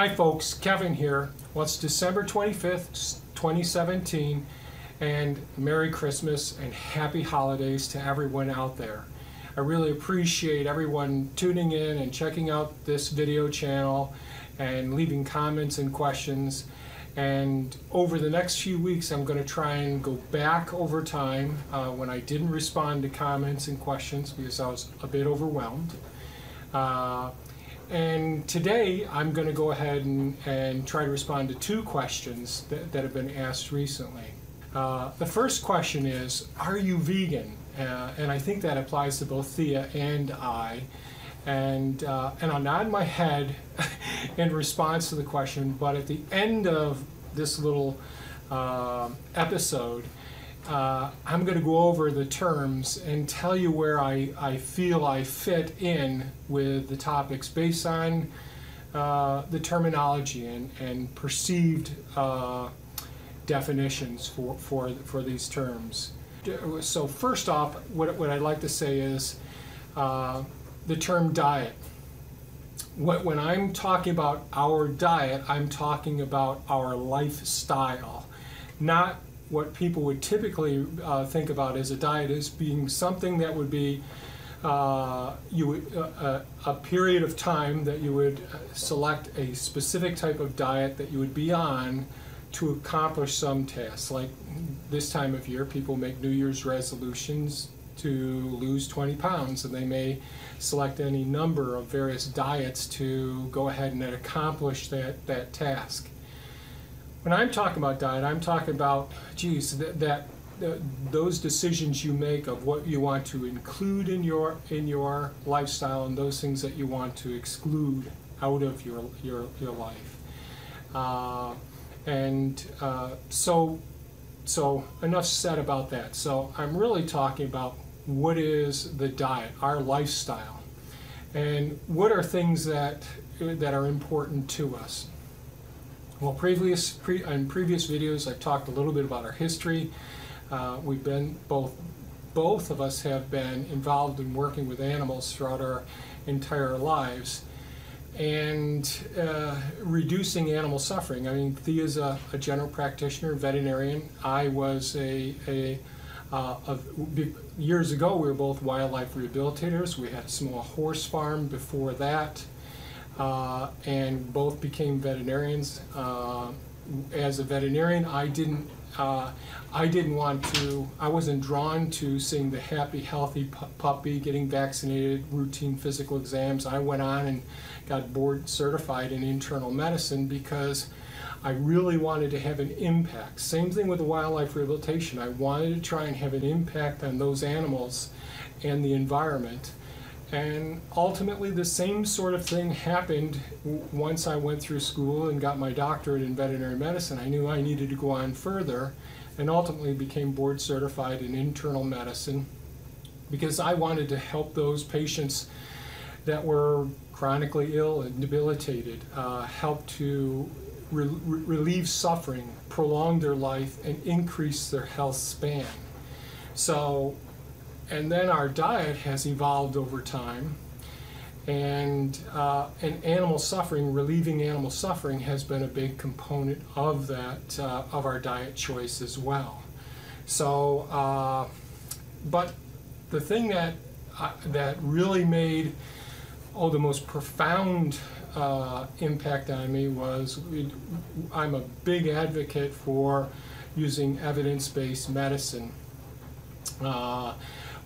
Hi folks, Kevin here. Well, it's December 25th, 2017, and Merry Christmas and Happy Holidays to everyone out there. I really appreciate everyone tuning in and checking out this video channel and leaving comments and questions. And over the next few weeks, I'm going to try and go back over time when I didn't respond to comments and questions because I was a bit overwhelmed. And today I'm going to go ahead and try to respond to two questions that have been asked recently. The first question is, are you vegan? And I think that applies to both Thea and I. And I'll nod my head in response to the question, but at the end of this little episode, I'm going to go over the terms and tell you where I feel I fit in with the topics based on the terminology and perceived definitions for these terms. So first off, what I'd like to say is the term diet. When I'm talking about our diet, I'm talking about our lifestyle, not what people would typically think about as a diet as being something that would be a period of time that you would select a specific type of diet that you would be on to accomplish some tasks. Like this time of year, people make New Year's resolutions to lose 20 pounds, and they may select any number of various diets to go ahead and accomplish that task. When I'm talking about diet, I'm talking about, those decisions you make of what you want to include in your lifestyle and those things that you want to exclude out of your life. So enough said about that. So I'm really talking about what is the diet, our lifestyle, and what are things that are important to us. Well, in previous videos, I've talked a little bit about our history. We've been both of us have been involved in working with animals throughout our entire lives, and reducing animal suffering. I mean, Thea's a general practitioner, veterinarian. I was years ago, we were both wildlife rehabilitators. We had a small horse farm before that. And both became veterinarians. As a veterinarian, I wasn't drawn to seeing the happy, healthy puppy getting vaccinated, routine physical exams. I went on and got board certified in internal medicine because I really wanted to have an impact. Same thing with the wildlife rehabilitation. I wanted to try and have an impact on those animals and the environment. And ultimately, the same sort of thing happened once I went through school and got my doctorate in veterinary medicine. I knew I needed to go on further, and ultimately became board certified in internal medicine because I wanted to help those patients that were chronically ill and debilitated, help to relieve suffering, prolong their life, and increase their health span. So, and then our diet has evolved over time, and animal suffering, relieving animal suffering, has been a big component of that, of our diet choice as well. So, but the thing that really made the most profound impact on me was I'm a big advocate for using evidence-based medicine.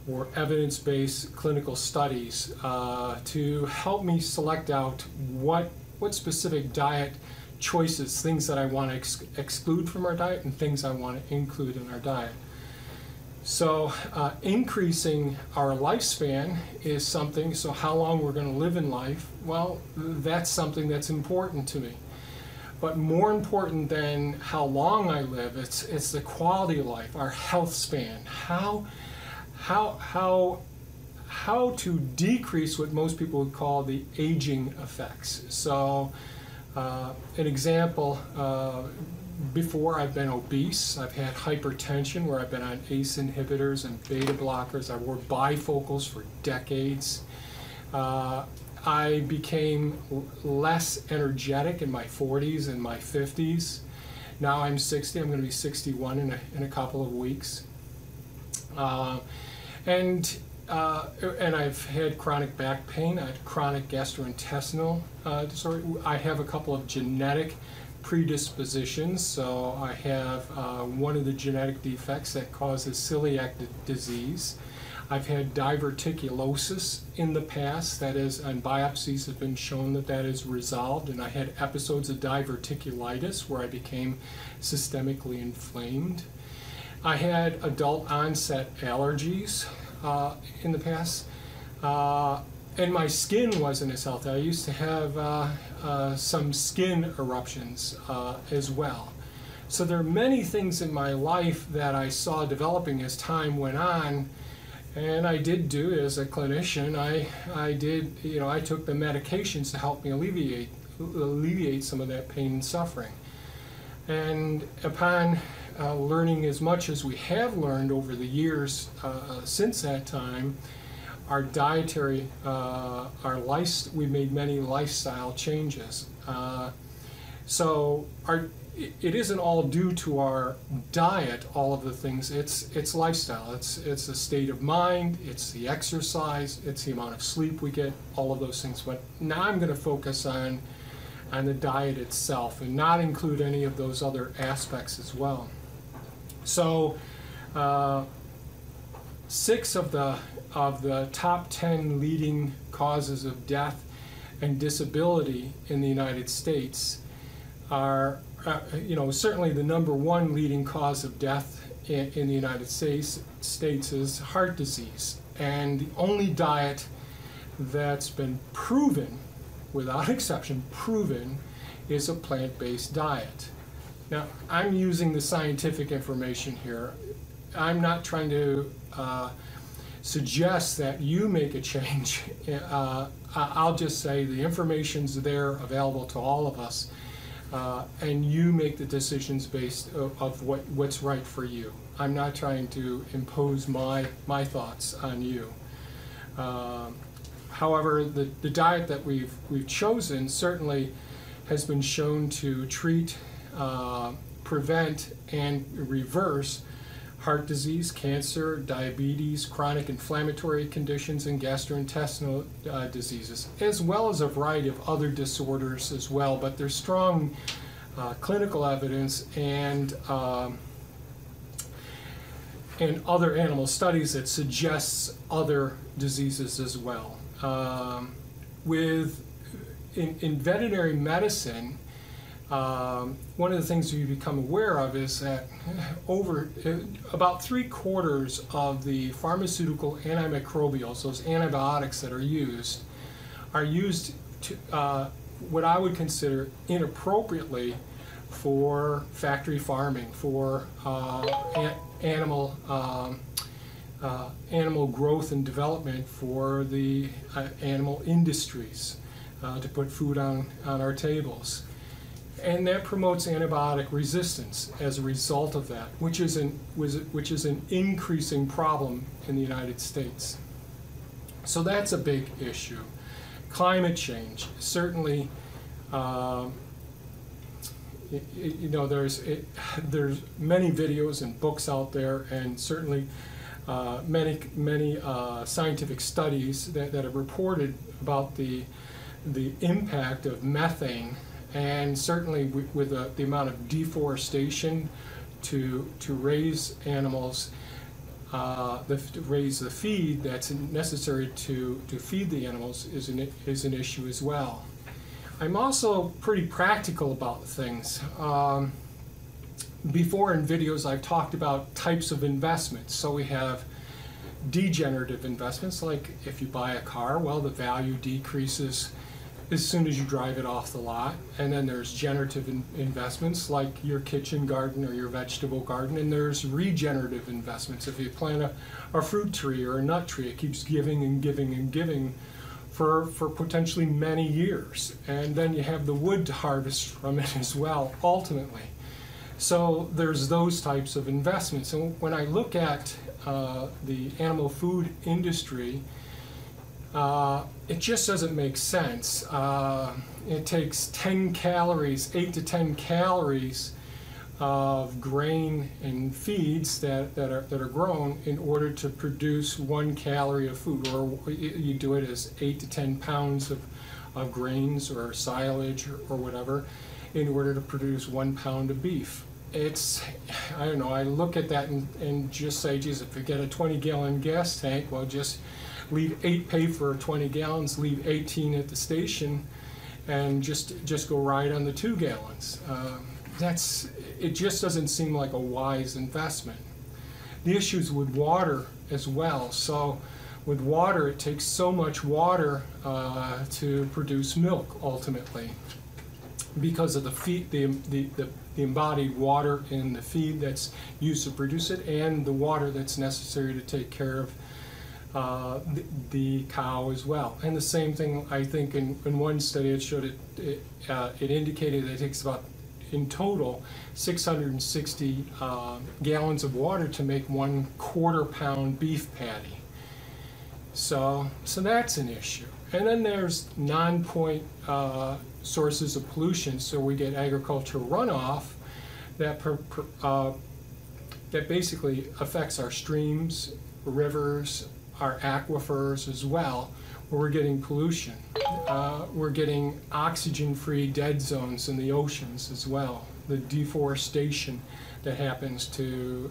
Or evidence-based clinical studies to help me select out what specific diet choices, things that I want to exclude from our diet and things I want to include in our diet. So increasing our lifespan is something, so how long we're going to live in life, well, that's something that's important to me. But more important than how long I live, it's the quality of life, our health span, how to decrease what most people would call the aging effects. So an example, before I've been obese, I've had hypertension where I've been on ACE inhibitors and beta blockers. I wore bifocals for decades. I became less energetic in my 40s and my 50s. Now I'm 60. I'm going to be 61 in a couple of weeks. And I've had chronic back pain. I had chronic gastrointestinal disorder. I have a couple of genetic predispositions. So I have one of the genetic defects that causes celiac disease. I've had diverticulosis in the past, that is, and biopsies have been shown that that is resolved, and I had episodes of diverticulitis where I became systemically inflamed. I had adult onset allergies in the past, and my skin wasn't as healthy. I used to have some skin eruptions as well. So there are many things in my life that I saw developing as time went on. And I did do, as a clinician, I took the medications to help me alleviate some of that pain and suffering. And upon learning as much as we have learned over the years since that time, our dietary, we made many lifestyle changes. It isn't all due to our diet, all of the things. It's lifestyle. It's a state of mind. It's the exercise. It's the amount of sleep we get. All of those things. But now I'm going to focus on the diet itself and not include any of those other aspects as well. So, 6 of the top 10 leading causes of death and disability in the United States are. Certainly the #1 leading cause of death in the United States is heart disease. And the only diet that's been proven, without exception, is a plant-based diet. Now, I'm using the scientific information here. I'm not trying to suggest that you make a change. I'll just say the information's there, available to all of us. And you make the decisions based of what's right for you. I'm not trying to impose my thoughts on you. However, the diet that we've chosen certainly has been shown to treat, prevent, and reverse heart disease, cancer, diabetes, chronic inflammatory conditions, and gastrointestinal diseases, as well as a variety of other disorders as well. But there's strong clinical evidence and other animal studies that suggests other diseases as well. In veterinary medicine, one of the things you become aware of is that about 3/4 of the pharmaceutical antimicrobials, those antibiotics that are used to what I would consider inappropriately for factory farming, for animal growth and development, for the animal industries, to put food on our tables. And that promotes antibiotic resistance as a result of that, which is an increasing problem in the United States. So that's a big issue. Climate change, certainly, there's many videos and books out there, and certainly many scientific studies that have reported about the impact of methane. And certainly with the amount of deforestation to raise animals, raise the feed that's necessary to feed the animals is an issue as well. I'm also pretty practical about things. Before in videos I've talked about types of investments. So we have degenerative investments, like if you buy a car, well, the value decreases as soon as you drive it off the lot. And then there's generative investments like your kitchen garden or your vegetable garden, and there's regenerative investments. If you plant a fruit tree or a nut tree, it keeps giving and giving and giving for potentially many years. And then you have the wood to harvest from it as well, ultimately. So there's those types of investments. And when I look at the animal food industry, It just doesn't make sense. It takes 10 calories, 8 to 10 calories of grain and feeds that are grown in order to produce 1 calorie of food, or you do it as 8 to 10 pounds of grains or silage or whatever in order to produce 1 pound of beef. It's, I don't know, I look at that and just say, geez, if you get a 20-gallon gas tank, well, just leave 8 pay for 20 gallons, leave 18 at the station, and just go right on the 2 gallons. It just doesn't seem like a wise investment. The issues with water as well. So with water, it takes so much water to produce milk ultimately, because of the feed, the embodied water in the feed that's used to produce it, and the water that's necessary to take care of the cow as well. And the same thing, I think, in one study it showed it indicated that it takes about, in total, 660 gallons of water to make 1/4 pound beef patty. So that's an issue. And then there's non-point sources of pollution. So we get agricultural runoff that that basically affects our streams, rivers, our aquifers as well, where we're getting pollution. We're getting oxygen-free dead zones in the oceans as well. The deforestation that happens in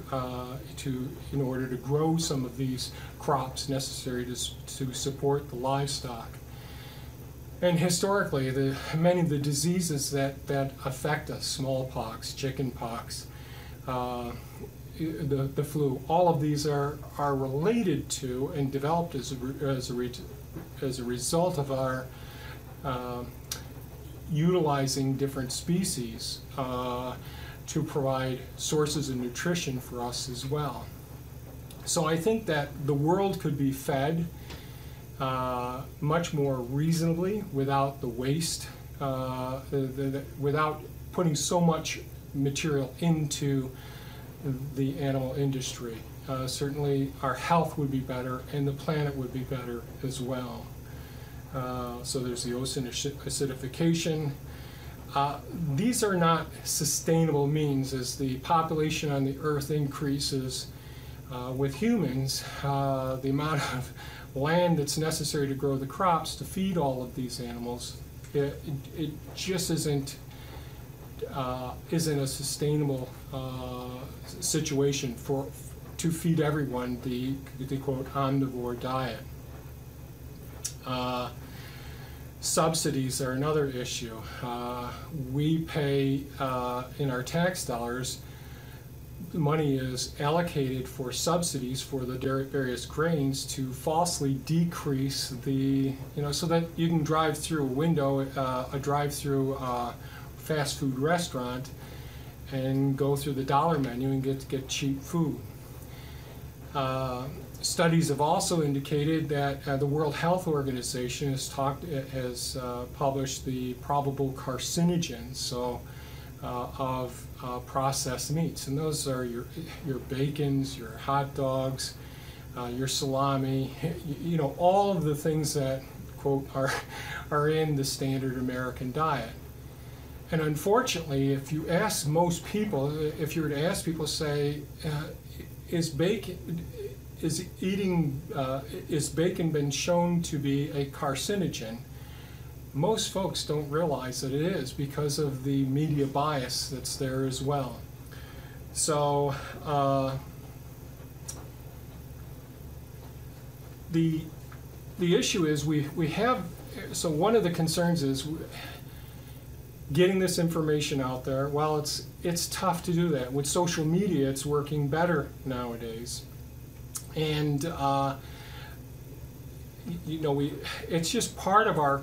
order to grow some of these crops necessary to support the livestock. And historically, many of the diseases that affect us, smallpox, chickenpox, the flu, all of these are related to and developed as a result of our utilizing different species to provide sources of nutrition for us as well. So I think that the world could be fed much more reasonably without the waste, without putting so much material into the animal industry. Certainly our health would be better and the planet would be better as well. So there's the ocean acidification. These are not sustainable means. As the population on the earth increases with humans, the amount of land that's necessary to grow the crops to feed all of these animals, it just isn't a sustainable situation to feed everyone the quote omnivore diet. Subsidies are another issue. We pay in our tax dollars, the money is allocated for subsidies for the various grains to falsely decrease the, so that you can drive through a window, a drive-through fast food restaurant and go through the dollar menu and get cheap food. Studies have also indicated that the World Health Organization has published the probable carcinogens of processed meats, and those are your bacons, your hot dogs, your salami, all of the things that quote are in the standard American diet. And unfortunately, if you ask most people, if you were to ask people, say, is bacon been shown to be a carcinogen? Most folks don't realize that it is, because of the media bias that's there as well. So the issue is we have, so one of the concerns is getting this information out there. Well, it's tough to do that. With social media, it's working better nowadays. And it's just part of our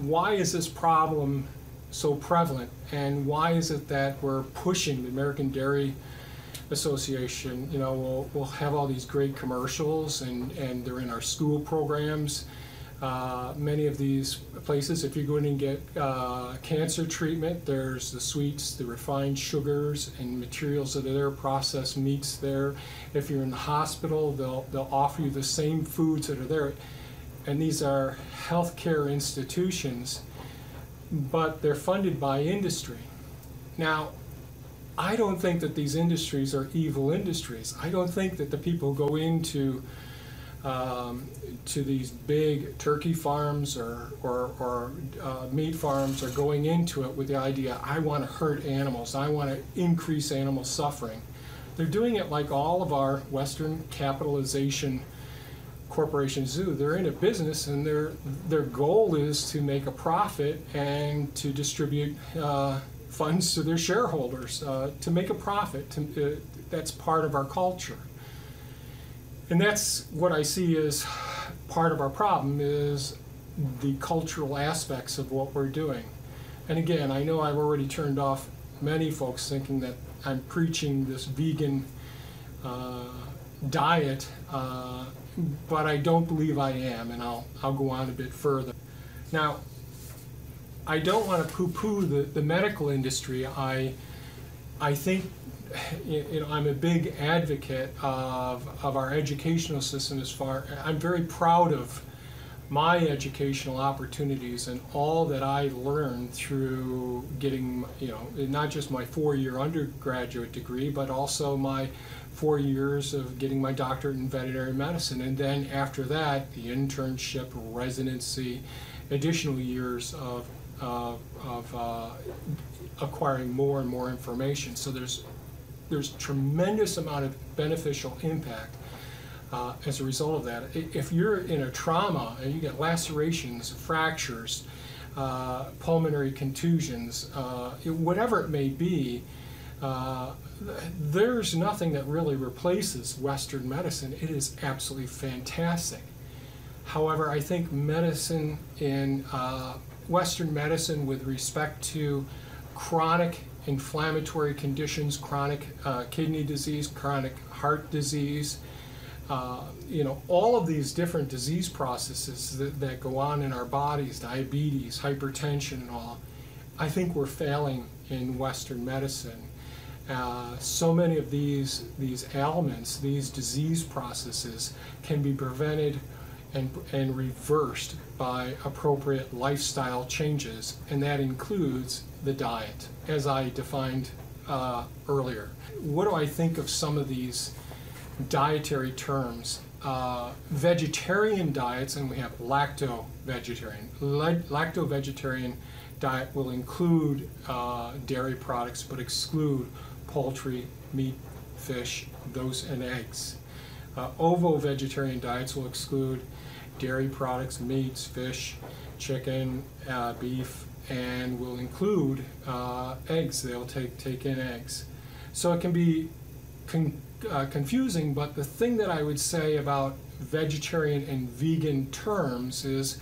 why is this problem so prevalent, and why is it that we're pushing the American Dairy Association? We'll have all these great commercials, and they're in our school programs. Many of these places, if you go in and get cancer treatment, there's the sweets, the refined sugars and materials that are there, processed meats there. If you're in the hospital, they'll offer you the same foods that are there. and these are healthcare institutions, but they're funded by industry. Now, I don't think that these industries are evil industries. I don't think that the people who go into to these big turkey farms or meat farms are going into it with the idea, I want to hurt animals, I want to increase animal suffering. They're doing it like all of our Western capitalization corporations do. They're in a business, and their goal is to make a profit and to distribute funds to their shareholders, to make a profit. That's part of our culture. And that's what I see as part of our problem, is the cultural aspects of what we're doing. And again, I know I've already turned off many folks thinking that I'm preaching this vegan diet, but I don't believe I am, and I'll go on a bit further. Now, I don't want to poo-poo the medical industry. I think, I'm a big advocate of our educational system. I'm very proud of my educational opportunities and all that I learned through getting, not just my 4-year undergraduate degree, but also my 4 years of getting my doctorate in veterinary medicine. And then after that, the internship, residency, additional years of acquiring more and more information. So there's tremendous amount of beneficial impact as a result of that. If you're in a trauma and you get lacerations, fractures, pulmonary contusions, whatever it may be, there's nothing that really replaces Western medicine. It is absolutely fantastic. However, I think medicine in Western medicine with respect to chronic inflammatory conditions, chronic kidney disease, chronic heart disease, all of these different disease processes that go on in our bodies, diabetes, hypertension and all, I think we're failing in Western medicine. So many of these ailments, these disease processes can be prevented and reversed by appropriate lifestyle changes, and that includes the diet, as I defined earlier. What do I think of some of these dietary terms? Vegetarian diets, and we have lacto-vegetarian. Lacto-vegetarian diet will include dairy products, but exclude poultry, meat, fish, and eggs. Ovo-vegetarian diets will exclude dairy products, meats, fish, chicken, beef, and will include eggs. They'll take in eggs. So it can be confusing, but the thing that I would say about vegetarian and vegan terms is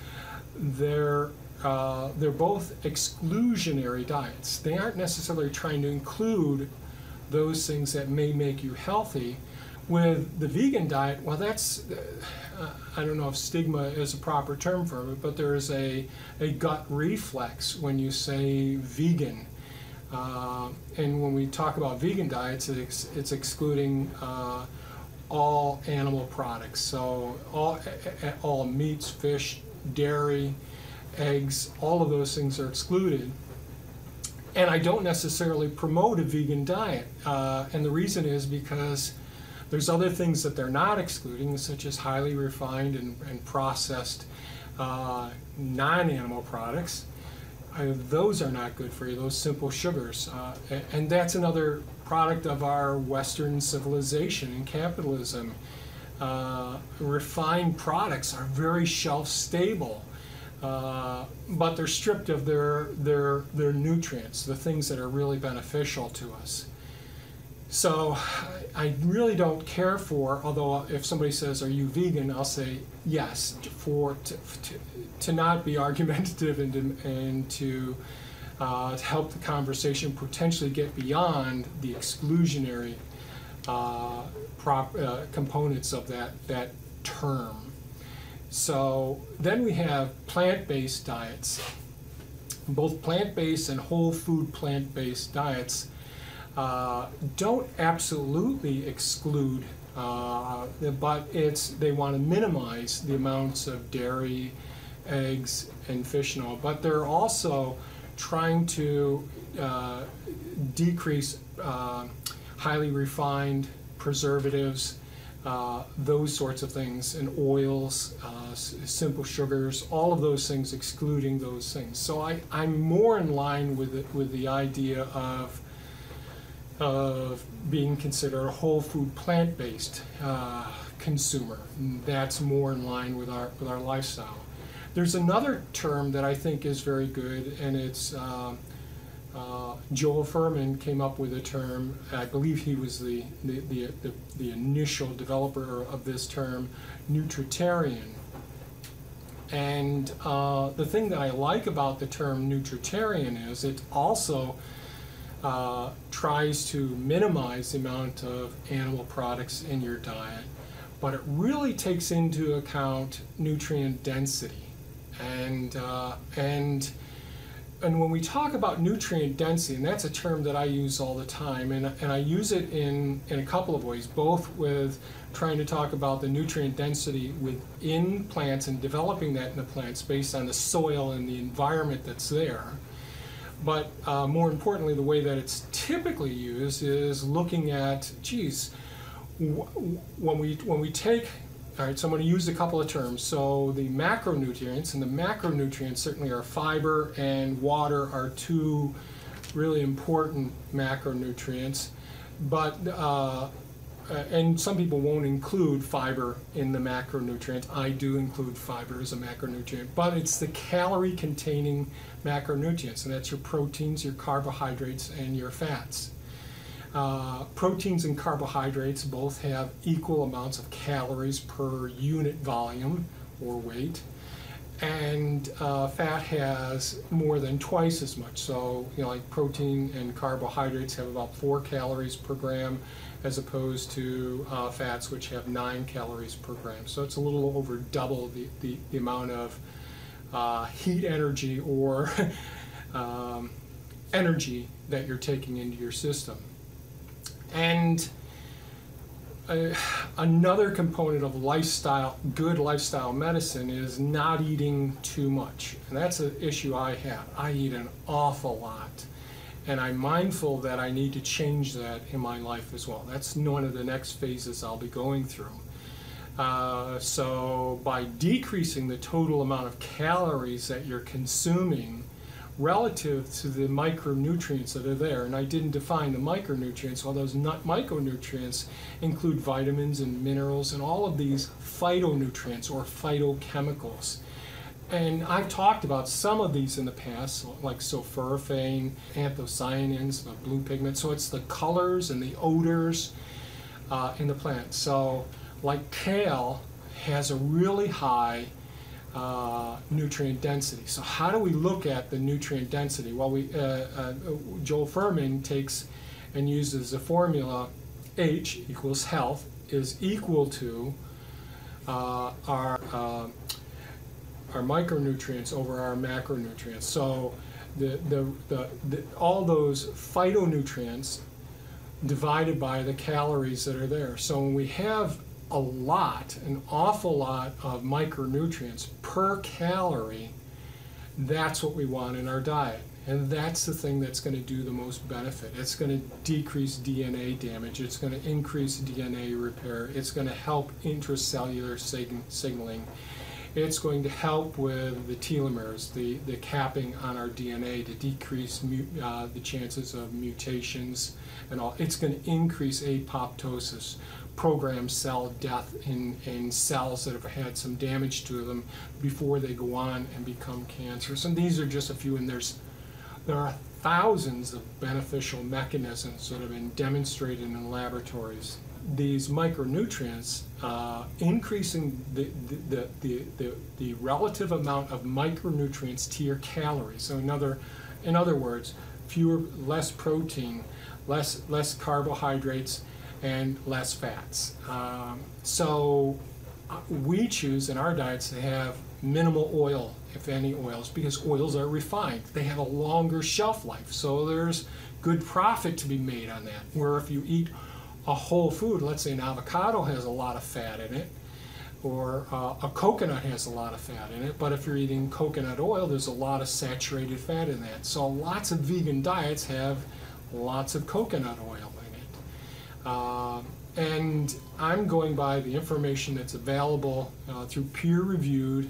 they're both exclusionary diets. They aren't necessarily trying to include those things that may make you healthy. With the vegan diet, well, that's, I don't know if stigma is a proper term for it, but there's a gut reflex when you say vegan. And when we talk about vegan diets, it's excluding all animal products. So all meats, fish, dairy, eggs, all of those things are excluded. And I don't necessarily promote a vegan diet. And the reason is because there's other things that they're not excluding, such as highly refined and processed non-animal products. Those are not good for you, those simple sugars. And that's another product of our Western civilization and capitalism. Refined products are very shelf-stable, but they're stripped of their nutrients, the things that are really beneficial to us. So I really don't care for, although if somebody says, are you vegan, I'll say yes, to not be argumentative and to help the conversation potentially get beyond the exclusionary components of that term. So then we have plant-based diets. Both plant-based and whole food plant-based diets don't absolutely exclude But they want to minimize the amounts of dairy, eggs, and fish and oil. But they're also trying to decrease highly refined preservatives, those sorts of things, and oils, simple sugars, all of those things, excluding those things. So I'm more in line with the idea of being considered a whole food plant-based consumer. That's more in line with our lifestyle. There's another term that I think is very good, and it's Joel Fuhrman came up with a term. I believe he was the initial developer of this term, Nutritarian. And the thing that I like about the term Nutritarian is it also tries to minimize the amount of animal products in your diet, but it really takes into account nutrient density. And when we talk about nutrient density, and that's a term that I use all the time, and I use it in a couple of ways, both with trying to talk about the nutrient density within plants and developing that in the plants based on the soil and the environment that's there. But more importantly, the way that it's typically used is looking at, geez, when we take, all right, so I'm going to use a couple of terms. So the macronutrients, and the macronutrients certainly are fiber and water are two really important macronutrients. But and some people won't include fiber in the macronutrient. I do include fiber as a macronutrient, but it's the calorie-containing macronutrients, and that's your proteins, your carbohydrates, and your fats. Proteins and carbohydrates both have equal amounts of calories per unit volume or weight, and fat has more than twice as much. So, like protein and carbohydrates have about 4 calories per gram, as opposed to fats, which have 9 calories per gram. So it's a little over double the amount of heat energy or energy that you're taking into your system. And another component of good lifestyle medicine is not eating too much. And that's an issue I have. I eat an awful lot. And I'm mindful that I need to change that in my life as well. That's one of the next phases I'll be going through. So by decreasing the total amount of calories that you're consuming relative to the micronutrients that are there, and I didn't define the micronutrients, well, those micronutrients include vitamins and minerals and all of these phytonutrients or phytochemicals. And I've talked about some of these in the past, like sulforaphane, anthocyanins, the blue pigment. So it's the colors and the odors in the plant. So like kale has a really high nutrient density. So how do we look at the nutrient density? Well, Joel Fuhrman takes and uses the formula H equals health is equal to our micronutrients over our macronutrients. So all those phytonutrients divided by the calories that are there. So when we have an awful lot of micronutrients per calorie, that's what we want in our diet. And that's the thing that's going to do the most benefit. It's going to decrease DNA damage. It's going to increase DNA repair. It's going to help intracellular signaling. It's going to help with the telomeres, the capping on our DNA to decrease the chances of mutations and all. It's going to increase apoptosis, program cell death in cells that have had some damage to them before they go on and become cancerous. And these are just a few, and there are thousands of beneficial mechanisms that have been demonstrated in laboratories. These micronutrients, increasing the relative amount of micronutrients to your calories. So in other words, less protein, less carbohydrates, and less fats. So we choose in our diets to have minimal oil, if any oils, because oils are refined. They have a longer shelf life, so there's good profit to be made on that. Where if you eat a whole food, let's say an avocado has a lot of fat in it, or a coconut has a lot of fat in it, but if you're eating coconut oil, there's a lot of saturated fat in that. So lots of vegan diets have lots of coconut oil in it. And I'm going by the information that's available through peer-reviewed,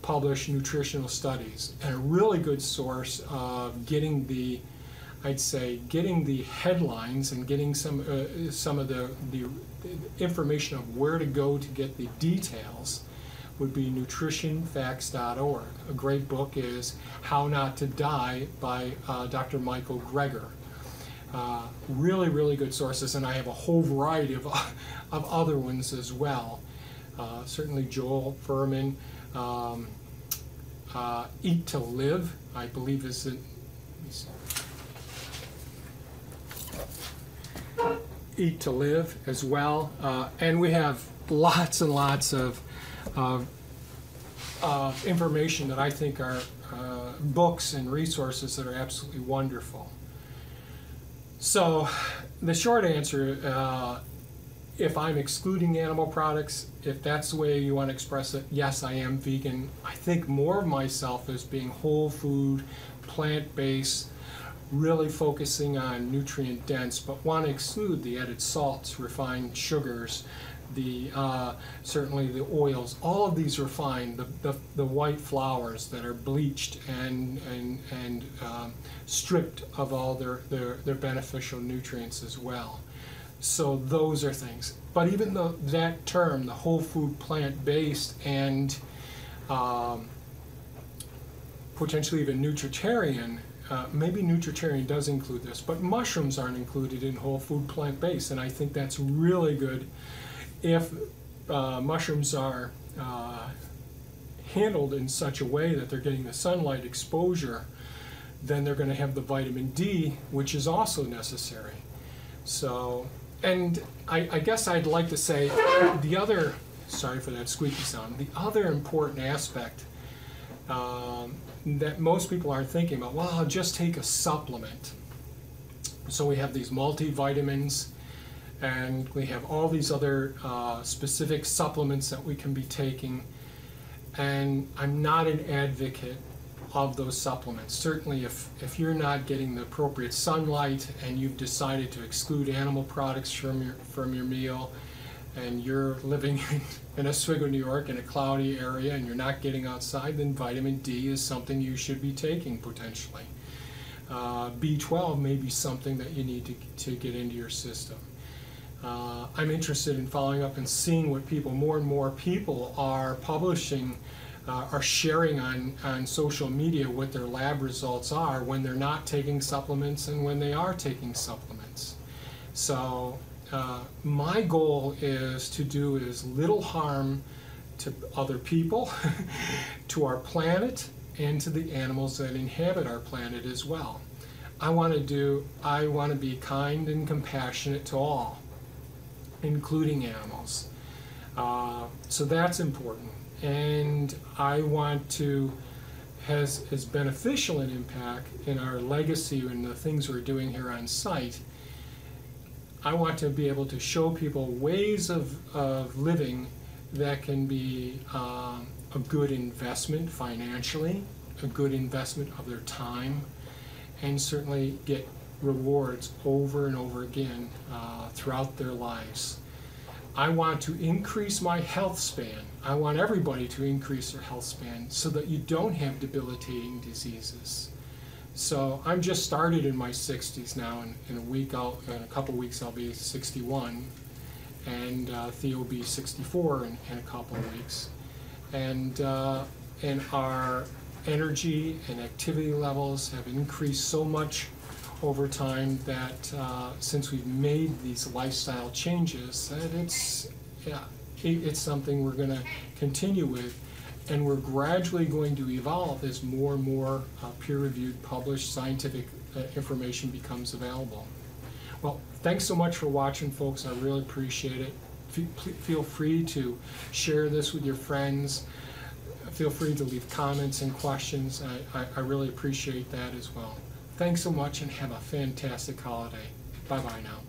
published nutritional studies, and a really good source of getting the, I'd say, getting the headlines and getting some of the information of where to go to get the details would be nutritionfacts.org. A great book is How Not to Die by Dr. Michael Greger. Really, really good sources, and I have a whole variety of other ones as well. Certainly Joel Furman, Eat to Live, I believe is it. Eat to Live as well, and we have lots and lots of information that I think are books and resources that are absolutely wonderful. So the short answer, if I'm excluding animal products, if that's the way you want to express it, yes, I am vegan. I think more of myself as being whole food, plant-based, really focusing on nutrient dense, but want to exclude the added salts, refined sugars, the certainly the oils. All of these are fine. The white flours that are bleached and stripped of all their beneficial nutrients as well. So those are things. But even though that term, the whole food plant-based and potentially even nutritarian, maybe nutritarian does include this, but mushrooms aren't included in whole food plant-based, and I think that's really good if mushrooms are handled in such a way that they're getting the sunlight exposure. Then they're going to have the vitamin D, which is also necessary. So, and I guess I'd like to say the other, sorry for that squeaky sound, the other important aspect that most people aren't thinking about, well, I'll just take a supplement. So we have these multivitamins, and we have all these other specific supplements that we can be taking, and I'm not an advocate of those supplements. Certainly if you're not getting the appropriate sunlight and you've decided to exclude animal products from your meal, and you're living in Oswego, New York, in a cloudy area, and you're not getting outside, then vitamin D is something you should be taking potentially. B12 may be something that you need to get into your system. I'm interested in following up and seeing what more and more people are publishing, are sharing on social media what their lab results are when they're not taking supplements and when they are taking supplements. So my goal is to do as little harm to other people, to our planet, and to the animals that inhabit our planet as well. I want to be kind and compassionate to all, including animals. So that's important. And I want to has beneficial an impact in our legacy and the things we're doing here on site. I want to be able to show people ways of living that can be a good investment financially, a good investment of their time, and certainly get rewards over and over again throughout their lives. I want to increase my health span. I want everybody to increase their health span so that you don't have debilitating diseases. So I'm just started in my 60s now. In a couple weeks I'll be 61, and Theo will be 64 in a couple of weeks. And our energy and activity levels have increased so much over time that since we've made these lifestyle changes, that it's something we're going to continue with, and we're gradually going to evolve as more and more peer-reviewed, published scientific information becomes available. Well, thanks so much for watching, folks. I really appreciate it. Feel free to share this with your friends. Feel free to leave comments and questions. I really appreciate that as well. Thanks so much, and have a fantastic holiday. Bye-bye now.